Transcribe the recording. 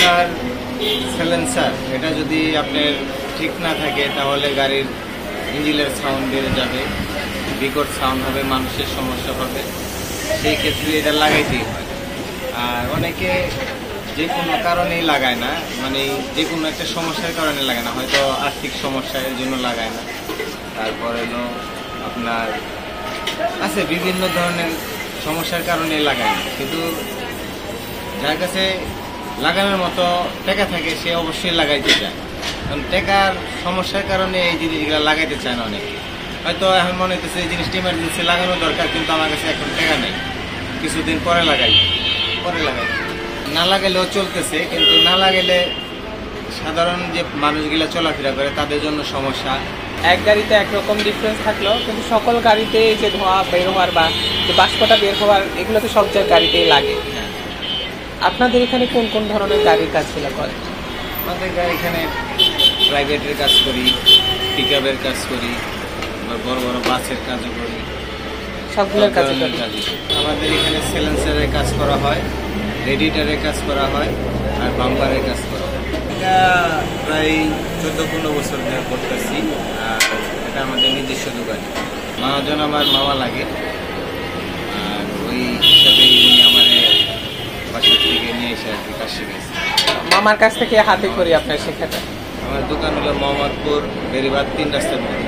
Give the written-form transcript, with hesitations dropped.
আপনার সাইলেন্সার এটা যদি আপনার ঠিক না থাকে তাহলে গাড়ির ইঞ্জিনের সাউন্ড বেড়ে যাবে, বিকট সাউন্ড হবে, মানুষের সমস্যা হবে। সেই ক্ষেত্রে এটা লাগাইতেই হয়। আর অনেকে যে কোনো কারণেই লাগায় না, মানে যে কোনো একটা সমস্যার কারণে লাগায় না, হয়তো আর্থিক সমস্যা এর জন্য লাগায় না। তারপর হলো আপনার আছে বিভিন্ন ধরনের সমস্যার কারণে লাগায় না, কিন্তু যার কাছে লাগানোর মতো টাকা থাকে সে অবশ্যই লাগাইতে চায়। কারণ টাকার সমস্যার কারণে এই জিনিসগুলো লাগাইতে চায় না অনেকে। হয়তো এখন মনে হইতেছে এই জিনিসটা ইমার্জেন্সি লাগানো দরকার, কিন্তু আমার কাছে এখন টাকা নেই, কিছুদিন পরে লাগাই। না লাগাইলেও চলতেছে, কিন্তু না লাগাইলে সাধারণ যে মানুষগুলা চলাফেরা করে তাদের জন্য সমস্যা। এক গাড়িতে একরকম ডিফারেন্স থাকলেও কিন্তু সকল গাড়িতে যে ধোঁয়া বের হওয়ার বা যে বাষ্পটা বের হওয়ার এগুলো তো সব গাড়িতেই লাগে। আপনাদের এখানে কোন কোন ধরনের গাড়ির কাজগুলো করে? আমাদের এখানে প্রাইভেটের কাজ করি, পিক আপের কাজ করি, বড় বড় বাসের কাজও করি, সবগুলোর কাজ করি। আমাদের এখানে সাইলেন্সারের কাজ করা হয়, রেডিয়েটরের কাজ করা হয়, আর বাম্পারের কাজ করা হয়। এটা প্রায় 14-15 বছর ধরে করতেছি। আর এটা আমাদের নিজস্ব দোকান। মহাজন আমার মামা লাগে, আর ওই হিসাবে উনি আমার বাসার থেকে নিয়ে এসে আর কি কাজ শিখেছে। মামার কাছ থেকে হাতে করি আপনার শেখাটা। আমার দোকান হলো মোহাম্মদপুর বেরিবাদ 3 রাস্তার মোড়।